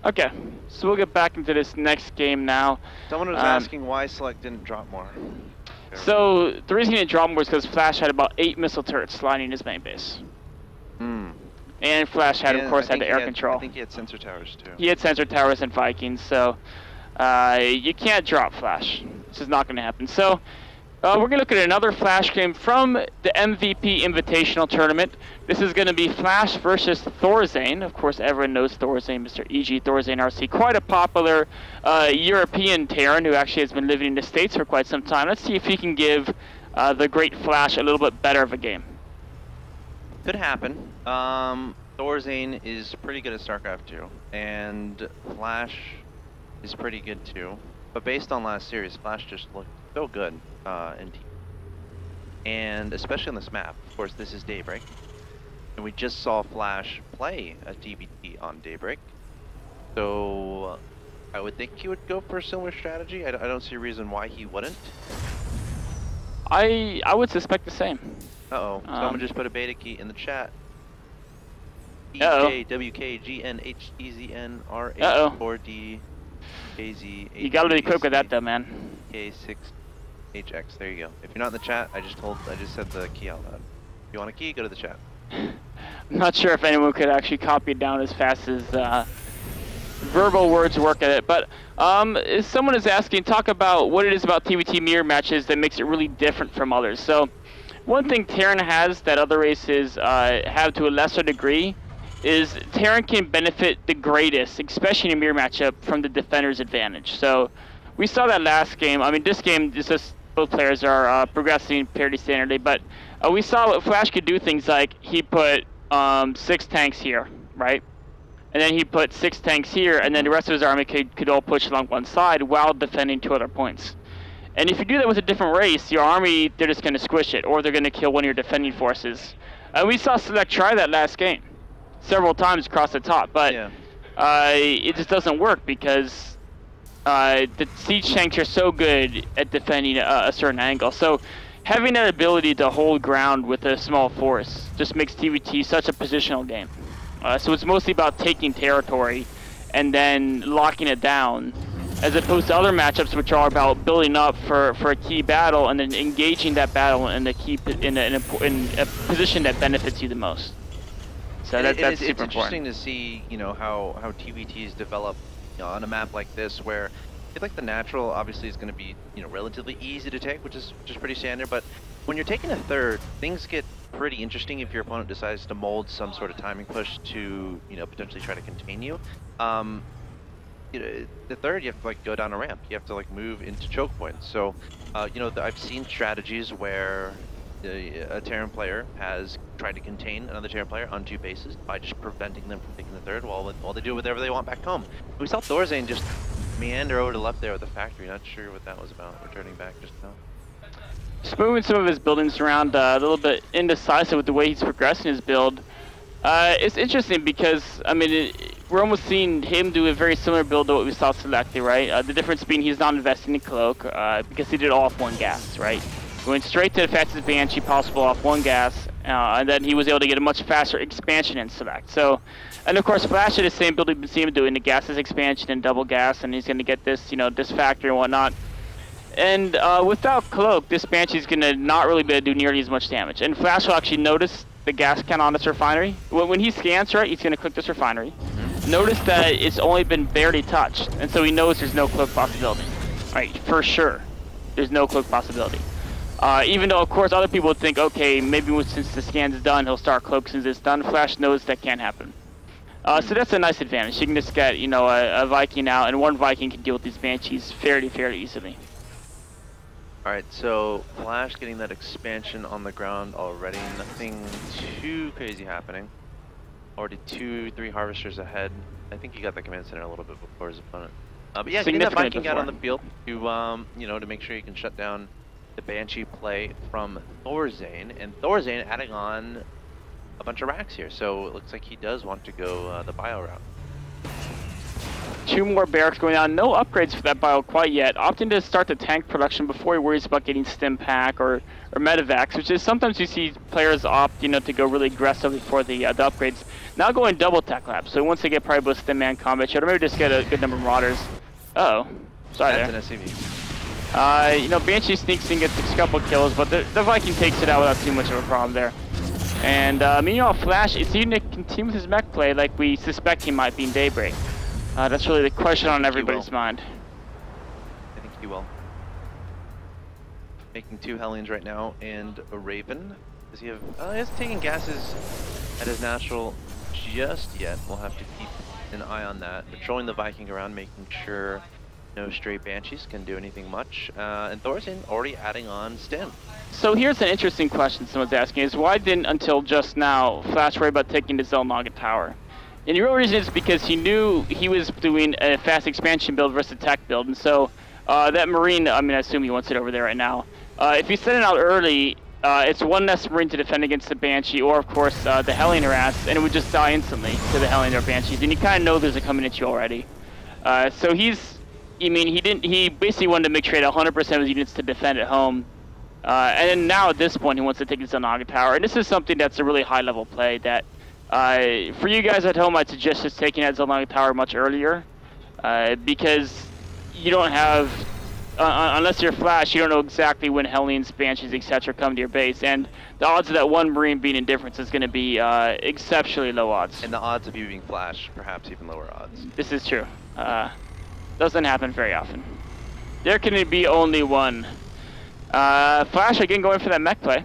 Okay, so we'll get back into this next game now. Someone was asking why Select didn't drop more. So the reason he didn't drop more was because Flash had about 8 missile turrets lining his main base. And Flash had, of course, had the air control. I think he had sensor towers too. He had sensor towers and Vikings, so you can't drop Flash. This is not going to happen. So we're going to look at another Flash game from the MVP Invitational Tournament. This is going to be Flash versus Thorzain. Of course, everyone knows Thorzain, Mr. E.G. Thorzain RC. Quite a popular European Terran who actually has been living in the States for quite some time. Let's see if he can give the great Flash a little bit better of a game. Could happen. Thorzain is pretty good at Starcraft too, and Flash is pretty good too. But based on last series, Flash just looked so good in team. And especially on this map. Of course, this is Daybreak. And we just saw Flash play a TBT on Daybreak. So I would think he would go for a similar strategy. I don't see a reason why he wouldn't. I would suspect the same. Uh-oh. Someone just put a beta key in the chat. EJWKGNHTZNR84DKZ. You gotta be quick with that though, man. K6HX. There you go. If you're not in the chat, I just said the key out loud. If you want a key, go to the chat. I'm not sure if anyone could actually copy it down as fast as verbal words work at it, but someone is asking, talk about what it is about TBT mirror matches that makes it really different from others. So one thing Terran has that other races have to a lesser degree is Terran can benefit the greatest, especially in a mirror matchup, from the defender's advantage. So we saw that last game. I mean, this game is just both players are progressing fairly standardly, but we saw what Flash could do, things like he put 6 tanks here, right? And then he put 6 tanks here, and then the rest of his army could all push along one side while defending 2 other points. And if you do that with a different race, your army, they're just going to squish it, or they're going to kill one of your defending forces. We saw Select try that last game several times across the top, but it just doesn't work because the siege tanks are so good at defending a certain angle. So having that ability to hold ground with a small force just makes TBT such a positional game. So it's mostly about taking territory and then locking it down, as opposed to other matchups which are about building up for a key battle and then engaging that battle in a position that benefits you the most. So that's super important. It's interesting to see, you know, how TBTs develop, you know, on a map like this, where I feel like the natural obviously is going to be, you know, relatively easy to take, which is pretty standard. But when you're taking a third, things get pretty interesting if your opponent decides to mold some sort of timing push to, you know, potentially try to contain you. You know, the third, you have to like go down a ramp. You have to like move into choke points. So, you know, I've seen strategies where a Terran player has tried to contain another Terran player on 2 bases by just preventing them from taking the third while they do whatever they want back home. We saw Thorzain just meander over to the left there with the factory. Not sure what that was about. Returning back just now. Just moving some of his buildings around a little bit indecisive with the way he's progressing his build. It's interesting because, I mean, we're almost seeing him do a very similar build to what we saw Selected, right? The difference being he's not investing in Cloak because he did it all off 1 gas, right? Going straight to the fastest Banshee possible off 1 gas, and then he was able to get a much faster expansion in Select. So, and of course, Flash did the same build we've been seeing him doing, the gases expansion and double gas, and he's going to get this, you know, this factor and whatnot. And without Cloak, this Banshee's going to not really be able to do nearly as much damage. And Flash will actually notice the gas count on this refinery. When he scans, right, he's going to click this refinery. Notice that it's only been barely touched, and so he knows there's no Cloak possibility. Right, for sure, there's no Cloak possibility. Even though, of course, other people would think, okay, maybe since the scan's done, he'll start Cloak since it's done. Flash knows that can't happen. So that's a nice advantage. You can just get, you know, a Viking out, and 1 Viking can deal with these Banshees fairly easily. Alright, so Flash getting that expansion on the ground already. Nothing too crazy happening. Already 2-3 harvesters ahead. I think he got the command center a little bit before his opponent. But yeah, getting that Viking out on the field to, you know, to make sure he can shut down the Banshee play from Thorzain. And Thorzain adding on a bunch of racks here. So it looks like he does want to go the bio route. 2 more barracks going on. No upgrades for that bio quite yet. Opting to start the tank production before he worries about getting stim pack or medevacs, which is sometimes you see players opt, to go really aggressive before the upgrades. Now going double tech lab, so once they get probably both stim and combat shield, or maybe just get a good number of marauders. Uh oh, sorry there. That's an SCV. Banshee sneaks in, gets a couple kills, but the Viking takes it out without too much of a problem there. And meanwhile, Flash is he going to continue with his mech play like we suspect he might be in Daybreak? That's really the question on everybody's mind. I think he will. Making 2 Hellions right now and a Raven. Does he have? He hasn't taken gases at his natural just yet. We'll have to keep an eye on that. Patrolling the Viking around, making sure no stray Banshees can do anything much. And Thorzain already adding on stim. So here's an interesting question someone's asking: is why didn't until just now Flash worry about taking the Zelnaga tower? And the real reason is because he knew he was doing a fast expansion build versus a tech build, and so that Marine, I assume he wants it over there right now. If you send it out early, it's 1 less Marine to defend against the Banshee, or of course the Hellion harass, and it would just die instantly to the Hellion or Banshees, and you kind of know there's a coming at you already. So he basically wanted to make sure he had 100% of his units to defend at home. And then now at this point he wants to take the Zelnaga tower, and this is something that's a really high level play that for you guys at home, I'd suggest just taking that Zelnaga tower much earlier, because you don't have, unless you're Flash, you don't know exactly when Hellions, Banshees, etc. come to your base, and the odds of that 1 Marine being indifference is going to be exceptionally low odds. And the odds of you being Flash, perhaps even lower odds. This is true. Doesn't happen very often. There can be only 1. Flash again going for that mech play.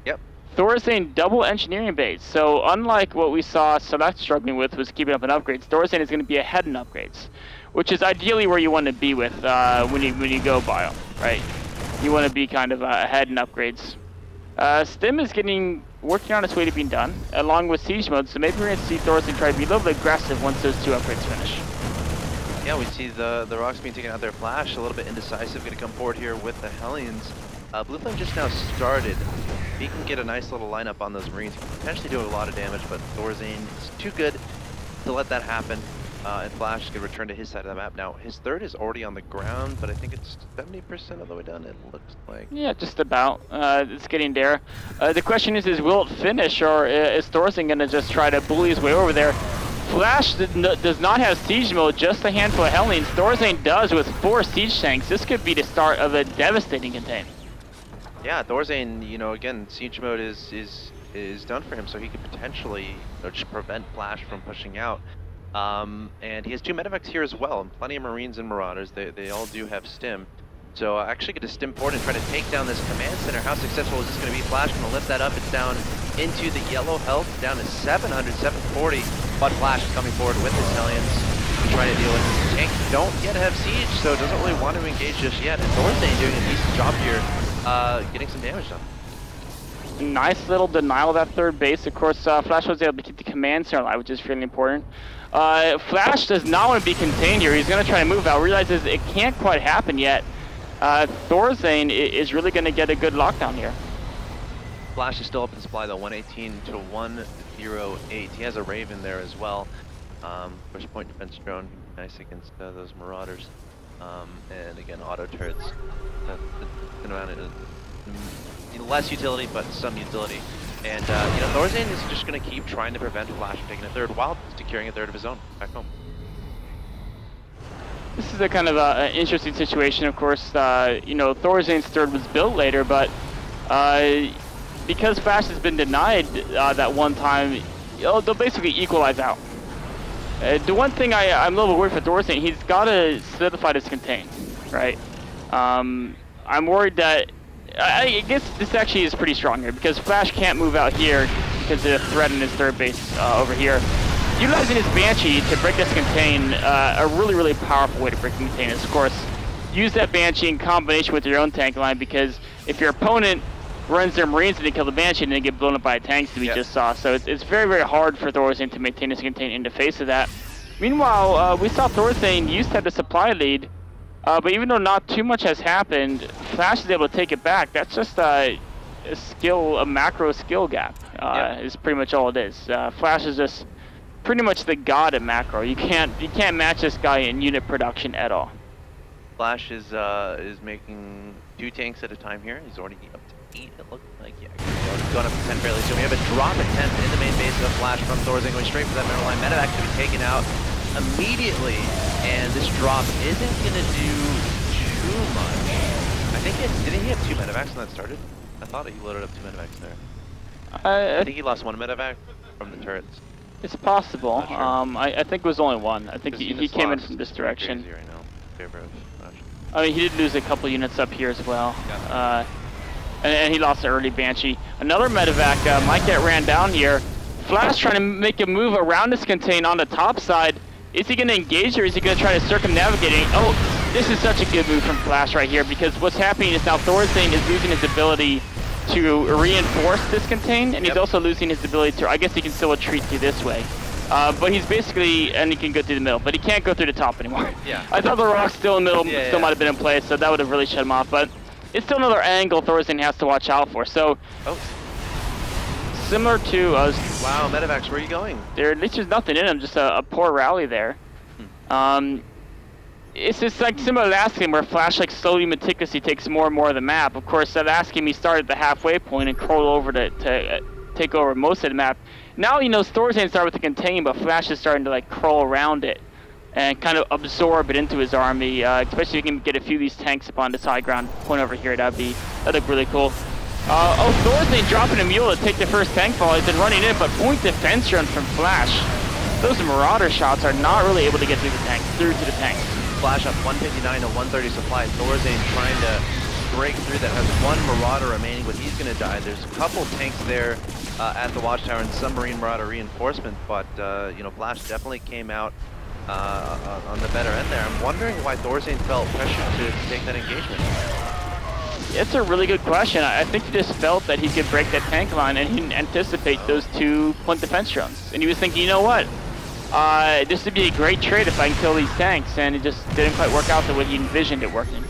Yep. Thorzain double engineering base. So unlike what we saw Select struggling with was keeping up in upgrades, Thorzain is going to be ahead in upgrades, which is ideally where you want to be with when you go bio, right? You want to be kind of ahead in upgrades. Stim is working on its way to being done, along with siege mode. So maybe we're going to see Thorzain try to be a little bit aggressive once those 2 upgrades finish. Yeah, we see the rocks being taken out there. Flash a little bit indecisive, going to come forward here with the Hellions. Blue Flame just now started. He can get a nice little lineup on those Marines. He can potentially do a lot of damage, but Thorzain is too good to let that happen. And Flash can return to his side of the map. Now, his 3rd is already on the ground, but I think it's 70% of the way done, it looks like. Yeah, just about. It's getting there. The question is will it finish, or is Thorzain going to just try to bully his way over there? Flash does not have siege mode, just a handful of Hellions. Thorzain does with 4 siege tanks. This could be the start of a devastating contain. Yeah, Thorzain, again, siege mode is done for him, so he could potentially just prevent Flash from pushing out. And he has 2 medevacs here as well, and plenty of Marines and Marauders. They all do have stim. So actually get to stim forward and try to take down this command center. How successful is this going to be? Flash going to lift that up. It's down into the yellow health, down to 700, 740. But Flash is coming forward with his Hellions to try to deal with this. Tanks don't yet have siege, so doesn't really want to engage just yet. And Thorzain doing a decent job here, getting some damage done. Nice little denial of that 3rd base. Of course, Flash was able to keep the command center alive, which is really important. Flash does not want to be contained here. He's going to try to move out. Realizes it can't quite happen yet. Thorzain is really going to get a good lockdown here. Flash is still up in supply though, 118 to 108. He has a Raven there as well. First point defense drone, nice against those Marauders. And again, auto turrets. Less utility, but some utility. And Thorzain is just going to keep trying to prevent Flash from taking a 3rd while securing a 3rd of his own back home. This is a kind of an interesting situation, of course. Thorzain's 3rd was built later, but because Flash has been denied that one time, they'll basically equalize out. The one thing I'm a little worried for Thorzain, he's got to solidify this contain, right? I'm worried that, I guess this actually is pretty strong here, because Flash can't move out here because of the threat in his 3rd base over here. Utilizing his Banshee to break this contain, a really, really powerful way to break the contain is, of course, use that Banshee in combination with your own tank line, because if your opponent runs their Marines and they kill the Banshee and they get blown up by tanks that we just saw. So it's very, very hard for Thorzain to maintain his contain in the face of that. Meanwhile, we saw Thorzain used to have the supply lead, but even though not too much has happened, Flash is able to take it back. That's just a macro skill gap, is pretty much all it is. Flash is just pretty much the god of macro. You can't match this guy in unit production at all. Flash is making 2 tanks at a time here. He's already up to 8. It looks like, yeah, he's going up to 10 fairly soon. We have a drop at 10 in the main base of Flash from Thorzain, going straight for that middle line. Medevac to be taken out immediately, and this drop isn't going to do too much. I think didn't he have 2 medevacs when that started? I thought he loaded up 2 medevacs there. I think he lost 1 medevac from the turrets. It's possible. Sure. I think it was only 1. I think he came in from this direction. Right now. I mean, he did lose a couple units up here as well. Yeah. And he lost the early Banshee. Another medevac might get ran down here. Flash trying to make a move around this contain on the top side. Is he going to engage or is he going to try to circumnavigate it? Oh, this is such a good move from Flash right here, because what's happening is now Thorzain is losing his ability to reinforce this contain, and he's also losing his ability to, I guess he can still retreat through this way. But he's basically, and he can go through the middle, but he can't go through the top anymore. Yeah. I thought the rock still in the middle still might have been in place, so that would have really shut him off, but it's still another angle Thorzain has to watch out for. So, similar to us. Wow, medevacs, where are you going? At least there's nothing in him, just a poor rally there. It's just like similar to last game where Flash like slowly meticulously takes more and more of the map. Of course, that last game he started at the halfway point and crawled over to take over most of the map. Now he knows Thorzain started with the contain, but Flash is starting to like crawl around it and kind of absorb it into his army. Especially if he can get a few of these tanks up on this high ground point over here, that'd look really cool. Thorzain dropping a mule to take the first tank fall. He's been running in, but point defense run from Flash. Those Marauder shots are not really able to get through to the tanks. Flash up 159 to 130 supply. Thorzain trying to break through that. Has 1 Marauder remaining, but he's going to die. There's a couple tanks there at the watchtower and some Marine Marauder reinforcement, but you know, Flash definitely came out on the better end there. I'm wondering why Thorzain felt pressured to take that engagement. It's a really good question. I think he just felt that he could break that tank line and he didn't anticipate those 2 point defense runs. And he was thinking, you know what? This would be a great trade if I can kill these tanks, and it just didn't quite work out the way he envisioned it working.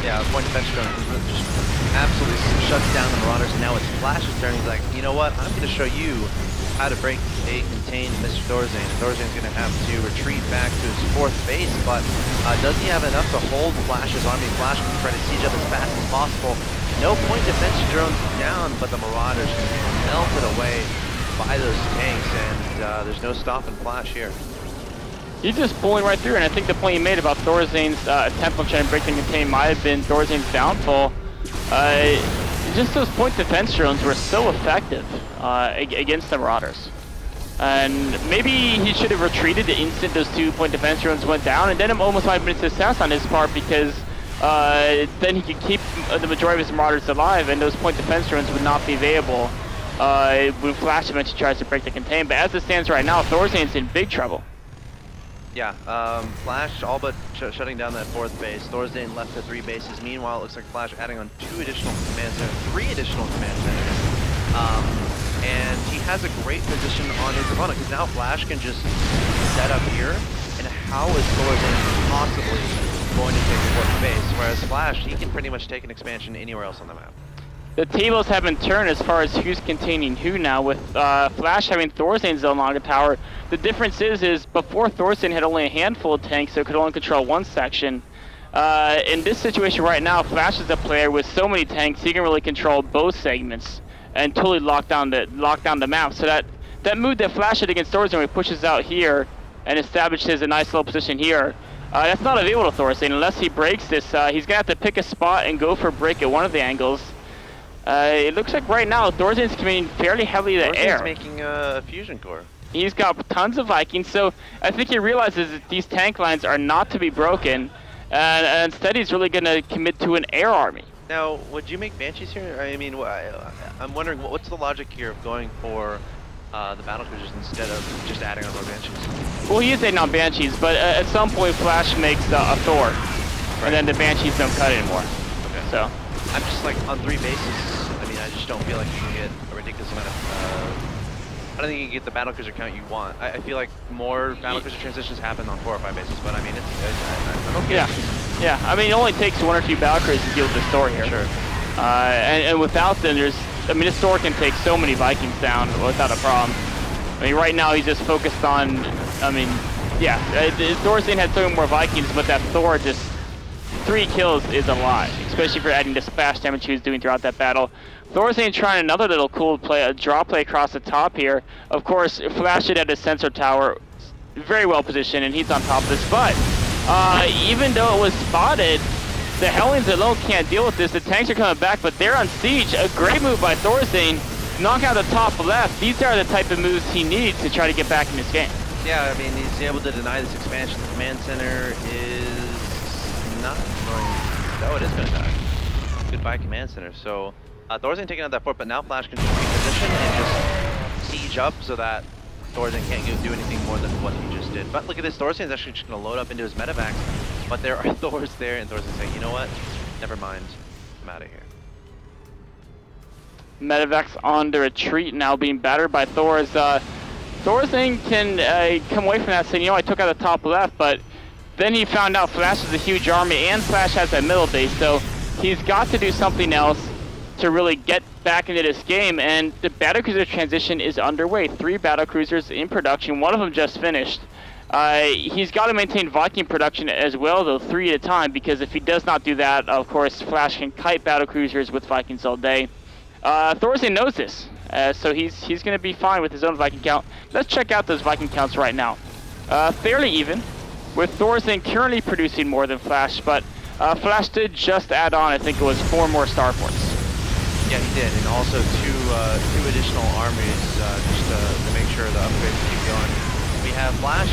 Yeah, point defense drone just absolutely shuts down the Marauders, and now it's Flash's turn. He's like, you know what? I'm going to show you how to break a contained Mr. Thorzain. And Thorzain's going to have to retreat back to his 4th base, but does he have enough to hold Flash's army? Flash can try to siege up as fast as possible. No point defense drones down, but the Marauders melted away by those tanks, and there's no stopping Flash here. He's just pulling right through, and I think the point he made about Thorzain's attempt on trying to break the contain might have been Thorzain's downfall. Just those point defense drones were so effective against the Marauders. And maybe he should have retreated the instant those 2 point defense drones went down, and then it almost might have been a success on his part, because then he could keep the majority of his Marauders alive, and those point defense drones would not be available when Flash eventually tries to break the contain. But as it stands right now, Thorzain's in big trouble. Yeah, Flash all but shutting down that 4th base. Thorzain left to 3 bases. Meanwhile, it looks like Flash adding on 2 additional command centers, 3 additional command centers. And he has a great position on his opponent, because now Flash can just set up here. And how is Thorzain possibly going to take the 4th base? Whereas Flash, he can pretty much take an expansion anywhere else on the map. The tables have been turned as far as who's containing who now, with Flash having Thorzain's along the tower. The difference is before Thorzain had only a handful of tanks, so could only control 1 section. In this situation right now, Flash is a player with so many tanks, he can really control both segments and totally lock down the map. So that move that Flash did against Thorzain, where he pushes out here and establishes a nice little position here, that's not available to Thorzain unless he breaks this. He's gonna have to pick a spot and go for a break at one of the angles. It looks like right now Thorzain's committing fairly heavily to air. Thorzain's making a fusion core. He's got tons of Vikings, so I think he realizes that these tank lines are not to be broken, and instead he's really going to commit to an air army. Now, would you make Banshees here? I mean, I'm wondering what's the logic here of going for the battle cruisers instead of just adding on more Banshees? Well, he is adding on Banshees, but at some point Flash makes a Thor, and then the Banshees don't cut anymore. Okay. So I'm just like on 3 bases. I mean, I just don't feel like you can get a ridiculous amount of. I don't think you can get the battlecruiser count you want. I feel like more battlecruiser transitions happen on 4 or 5 bases, but I mean, I'm okay. Yeah. I mean, it only takes 1 or 2 battlecruisers to deal with this Thor here. Sure. And without them, this Thor can take so many Vikings down without a problem. I mean, right now he's just focused on, I mean, yeah, Thorzain had so many more Vikings, but that Thor just, 3 kills is a lot, especially for adding the splash damage he was doing throughout that battle. Thorzain trying another little cool play, a draw play across the top here. Of course, flashed it at his sensor tower, very well positioned, and he's on top of this. But even though it was spotted, the Hellions alone can't deal with this. The tanks are coming back, but they're on siege. A great move by Thorzain, knock out the top left. These are the type of moves he needs to try to get back in this game. Yeah, I mean, he's able to deny this expansion. The command center is not going. Oh, it is going to die. Goodbye, command center. So Thorzain taking out that fort, but now Flash can just reposition and just siege up so that Thorzain can't do anything more than what he just did. But look at this, Thorzain is actually just going to load up into his medevacs, but there are Thors there, and Thorzain's saying, you know what? Never mind. I'm out of here. Medevacs on the retreat, now being battered by Thors. Thorzain can come away from that saying, you know, I took out the top left, but then he found out Flash is a huge army and Flash has that middle base, so he's got to do something else to really get back into this game, and the battlecruiser transition is underway. 3 battlecruisers in production, one of them just finished. He's got to maintain Viking production as well, though, 3 at a time, because if he does not do that, of course, Flash can kite battlecruisers with Vikings all day. Thorzain knows this, so he's going to be fine with his own Viking count. Let's check out those Viking counts right now. Fairly even, with Thorzain currently producing more than Flash, but Flash did just add on, I think it was 4 more starports. Yeah, he did, and also two additional armies just to make sure the upgrades keep going. We have Flash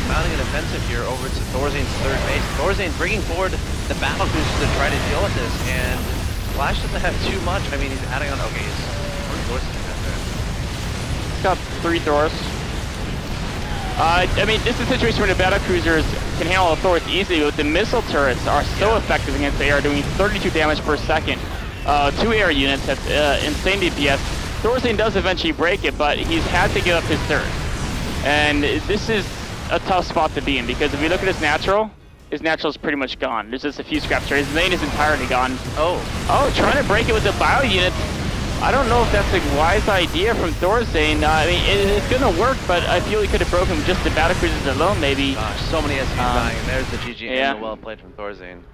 mounting an offensive here over to Thorzain's 3rd base. Thorzain bringing forward the battle cruisers to try to deal with this, and Flash doesn't have too much. I mean, he's adding on. Okay, he's got 3 Thors. I mean, this is a situation where the battle cruisers can handle the Thors easily, but the missile turrets are so effective against the air, doing 32 damage per second. 2 air units, that's insane DPS. Thorzain does eventually break it, but he's had to give up his 3rd. And this is a tough spot to be in, because if you look at his natural is pretty much gone. There's just a few scraps there. His main is entirely gone. Oh, trying to break it with the bio units. I don't know if that's a wise idea from Thorzain. I mean, it's going to work, but I feel he could have broken with just the battlecruisers alone, maybe. Gosh, so many SCs dying, and there's the GG and the well played from Thorzain.